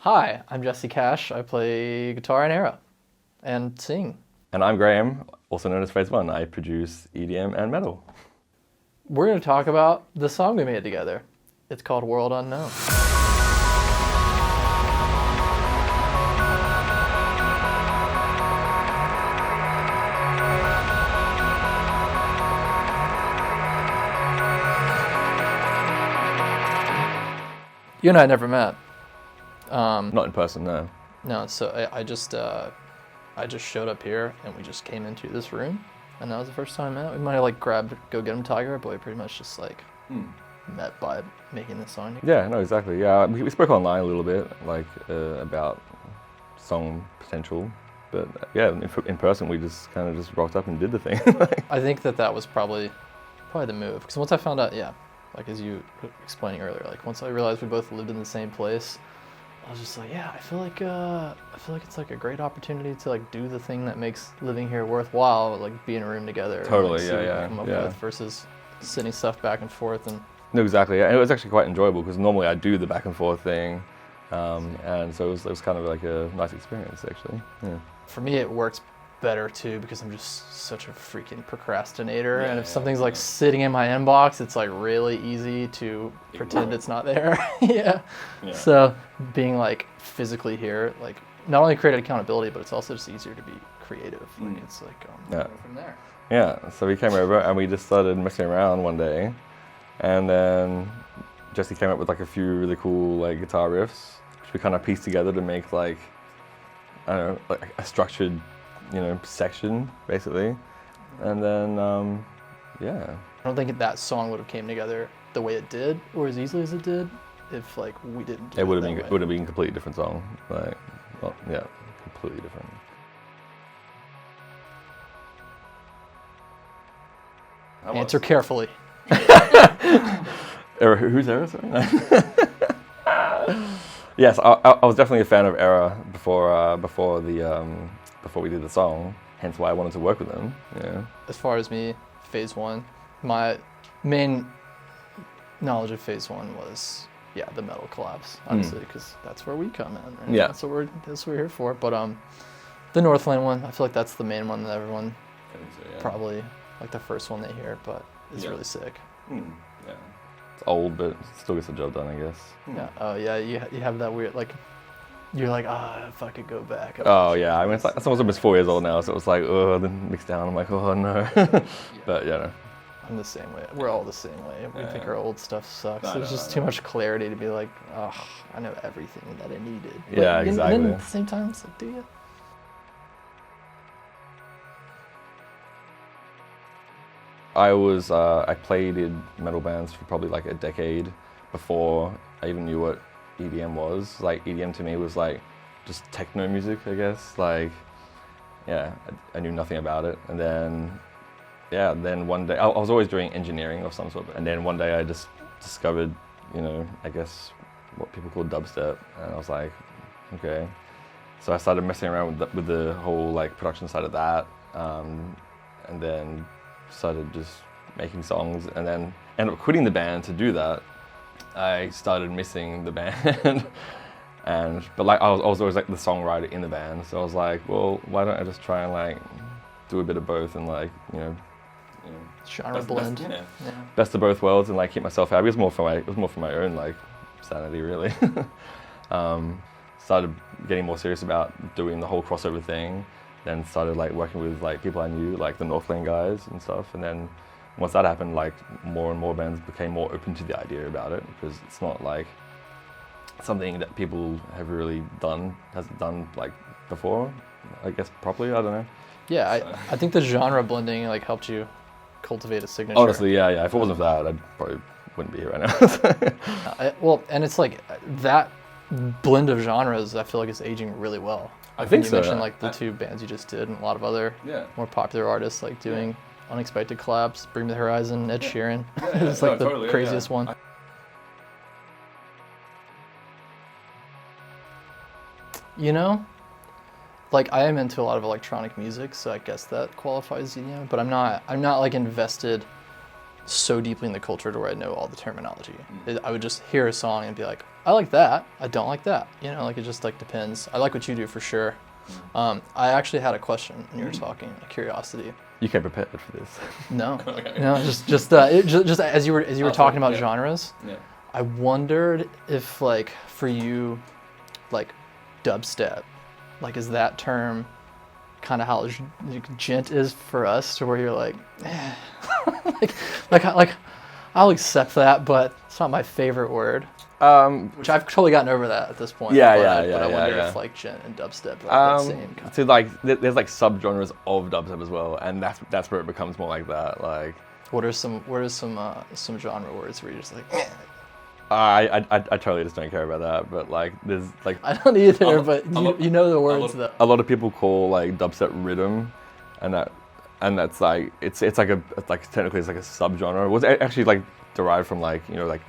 Hi, I'm Jesse Cash. I play guitar in ERRA and sing. And I'm Graham, also known as PhaseOne. I produce EDM and metal. We're going to talk about the song we made together. It's called World Unknown. You and I never met. Not in person, no. No, so I just showed up here and we just came into this room, and that was the first time I met. We might have like grabbed Go Get 'Em Tiger, but we pretty much just like met by making this song. Yeah, no, exactly. Yeah, we spoke online a little bit, like about song potential, but yeah, in person we just kind of just rocked up and did the thing. I think that was probably the move, because once I found out, like as you were explaining earlier, like once I realized we both lived in the same place, I was just like, yeah, I feel like it's like a great opportunity to like do the thing that makes living here worthwhile, like be in a room together. Totally, and, like, yeah. Come up with versus sending stuff back and forth and. No, exactly. Yeah. And it was actually quite enjoyable because normally I do the back and forth thing, and so it was kind of like a nice experience actually. Yeah. For me, it works better too because I'm just such a freaking procrastinator, and if something's like sitting in my inbox, it's like really easy to pretend it's not there. yeah. So being like physically here, like not only created accountability, but it's also just easier to be creative. Like it's like from there. Yeah. So we came over and we just started messing around one day, and then Jesse came up with like a few really cool like guitar riffs, which we kind of pieced together to make like, I don't know, like a structured, section basically. And then, yeah. I don't think that song would have came together the way it did, or as easily as it did, if like we didn't do it. It would have been a completely different song. Like, well, yeah, completely different. Answer carefully. ERRA, who's ERRA? Sorry. Yes, I was definitely a fan of ERRA before we did the song. Hence why I wanted to work with them. Yeah. As far as me, PhaseOne, my main knowledge of PhaseOne was the metal collabs, obviously, because that's where we come in. And that's what we're here for. But the Northland one, I feel like that's the main one that everyone probably like the first one they hear, but it's really sick. Yeah. It's old, but still gets the job done, I guess. Yeah. Oh yeah, you have that weird like. You're like, if I could go back. Oh yeah, I mean, it's like, it's almost 4 years old now, so it was like, then mixed down, I'm like, oh no. But yeah, no. I'm the same way. We're all the same way. We think our old stuff sucks. There's just too much clarity to be like, I know everything that I needed. Yeah, exactly. And then at the same time, it's like, do you? I played in metal bands for probably like a decade before I even knew what EDM was. Like EDM to me was like just techno music, I guess. Like, yeah, I knew nothing about it. And then one day, I was always doing engineering of some sort. And then one day I just discovered, I guess what people call dubstep. And I was like, okay. So I started messing around with the whole like production side of that. And then started just making songs, and then ended up quitting the band to do that. I started missing the band, but like I was always like the songwriter in the band, so I was like, well, why don't I just try and like do a bit of both and like genre blend, best of both worlds, and like keep myself happy. It was more for my own like sanity, really. Started getting more serious about doing the whole crossover thing. Then started like working with like people I knew, like the Northland guys and stuff. And then once that happened, like more and more bands became more open to the idea about it, because it's not like something that people hasn't done like before, I guess, properly. I don't know. Yeah, I think the genre blending like helped you cultivate a signature. Honestly, yeah. If it wasn't for that, I probably wouldn't be here right now. Well, and it's like that blend of genres, I feel like is aging really well. I think you so. mentioned like the two bands you just did, and a lot of other more popular artists like doing unexpected collabs. Bring Me the Horizon, Ed Sheeran. It's like the craziest one. Like I am into a lot of electronic music, so I guess that qualifies EDM. But I'm not like invested so deeply in the culture to where I know all the terminology. I would just hear a song and be like, I like that, I don't like that. You know, like it just like depends. I like what you do for sure. I actually had a question when you were talking, a curiosity. You came prepared for this. No, no, just as you were talking about genres. Yeah. I wondered if like for you, like dubstep, like is that term kind of how gent is for us, to where you're like, like I'll accept that, but it's not my favorite word. Which I've totally gotten over that at this point. But I wonder if like gent and dubstep are the same kind. So like there's like subgenres of dubstep as well, and that's where it becomes more like that. Like what are some genre words where you're just like, I totally just don't care about that, but like there's like I don't either, but you know the words though. A lot of people call like dubstep rhythm, and that's like it's like technically it's like a subgenre. It was actually like derived from like, you know, like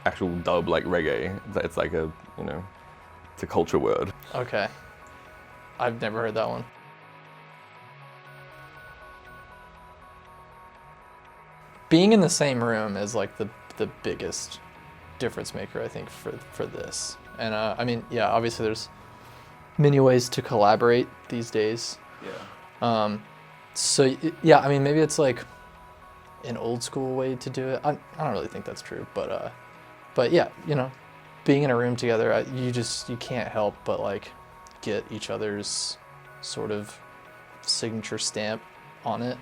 actual dub like reggae. It's like a, you know, it's a culture word. Okay, I've never heard that one. Being in the same room is like the biggest difference maker, I think, for this. And I mean, yeah, obviously there's many ways to collaborate these days. Yeah. So yeah, I mean, maybe it's like an old school way to do it. I don't really think that's true, but yeah, you know, being in a room together, you can't help but like get each other's sort of signature stamp on it.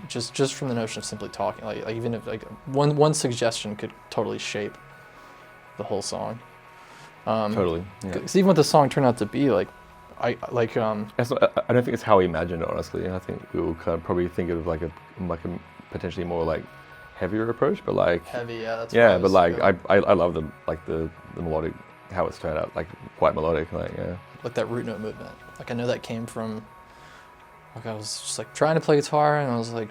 Just from the notion of simply talking, like even if like one suggestion could totally shape the whole song. Totally. Yeah. Because even what the song turned out to be, like, I don't think it's how we imagined it, honestly. I think we will kind of probably think of like a potentially more like heavier approach, but like heavy, yeah. That's but like I love the melodic, how it's turned out, like quite melodic, like yeah. Like that root note movement. Like I know that came from, like I was just like trying to play guitar and I was like,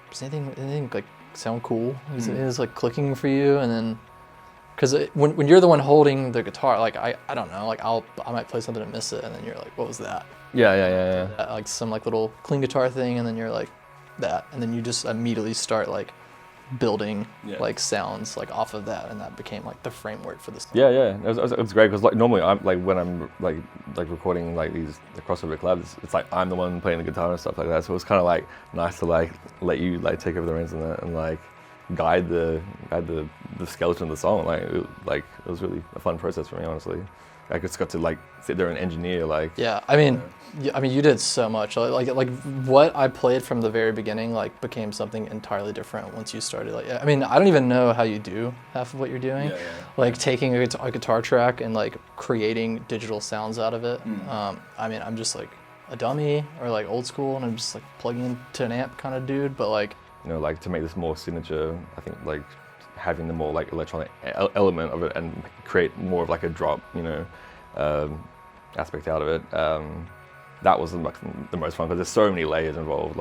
does anything like sound cool? Is it like clicking for you? And then, because when you're the one holding the guitar, like I don't know, like I might play something and miss it, and then you're like, what was that? Yeah. Like some like little clean guitar thing, and then you're like that, and then you just immediately start like building like sounds like off of that, and that became like the framework for the song. Yeah. It was great because like normally I'm like when I'm like recording like the crossover collabs, it's like I'm the one playing the guitar and stuff like that. So it was kind of like nice to like let you like take over the reins on that and like guide the skeleton of the song. Like it was really a fun process for me, honestly. I just got to like sit there and engineer like. Yeah, I mean, you did so much. Like what I played from the very beginning like became something entirely different once you started. Like, I mean, I don't even know how you do half of what you're doing. Yeah. Like taking a guitar track and like creating digital sounds out of it. I mean, I'm just like a dummy or like old school, and I'm just like plugging into an amp kind of dude. But like, you know, like to make this more signature, I think like having the more like electronic element of it and create more of like a drop, you know, aspect out of it. That was the most fun because there's so many layers involved,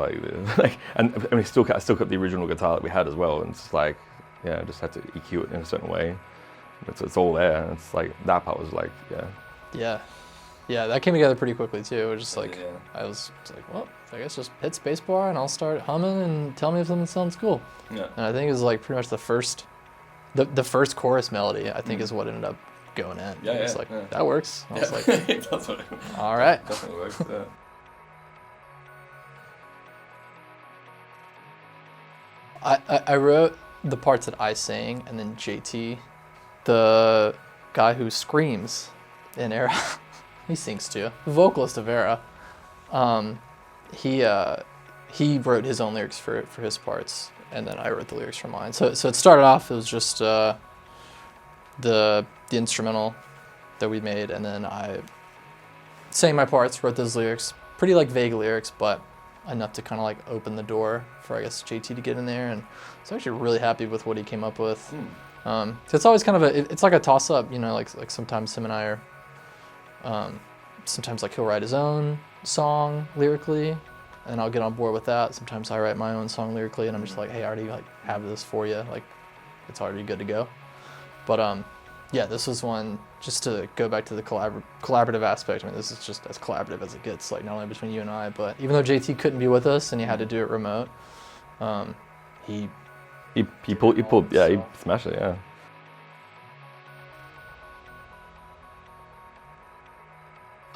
and we still kept the original guitar that we had as well, and it's just like, yeah, just had to EQ it in a certain way. It's all there, and it's like that part was like, yeah, that came together pretty quickly too. It was just like I was like, well, I guess just hit spacebar and I'll start humming and tell me if something sounds cool. Yeah. And I think it was like pretty much the first chorus melody, I think, is what ended up going in. Yeah, it's like that works. I was like, that's what all right. Definitely works. Yeah. I wrote the parts that I sang, and then JT, the guy who screams in ERRA, he sings too. The vocalist of ERRA. He wrote his own lyrics for his parts, and then I wrote the lyrics for mine. So it started off, it was just the instrumental that we made, and then I sang my parts, wrote those lyrics, pretty like vague lyrics, but enough to kind of like open the door for, I guess, JT to get in there. And I was actually really happy with what he came up with. So it's always kind of it's like a toss up, you know, like sometimes him and I are, sometimes like he'll write his own song lyrically, and I'll get on board with that. Sometimes I write my own song lyrically, and I'm just like, hey, I already like have this for you, like it's already good to go. But yeah, this was one, just to go back to the collaborative aspect. I mean, this is just as collaborative as it gets, like not only between you and I, but even though JT couldn't be with us and he had to do it remote, he He pulled, yeah, he smashed it, yeah.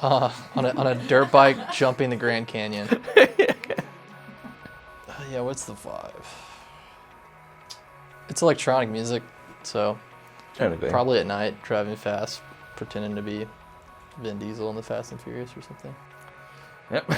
On a dirt bike jumping the Grand Canyon. Yeah, what's the vibe? It's electronic music, so probably at night, driving fast, pretending to be Vin Diesel in the Fast and Furious or something. Yep.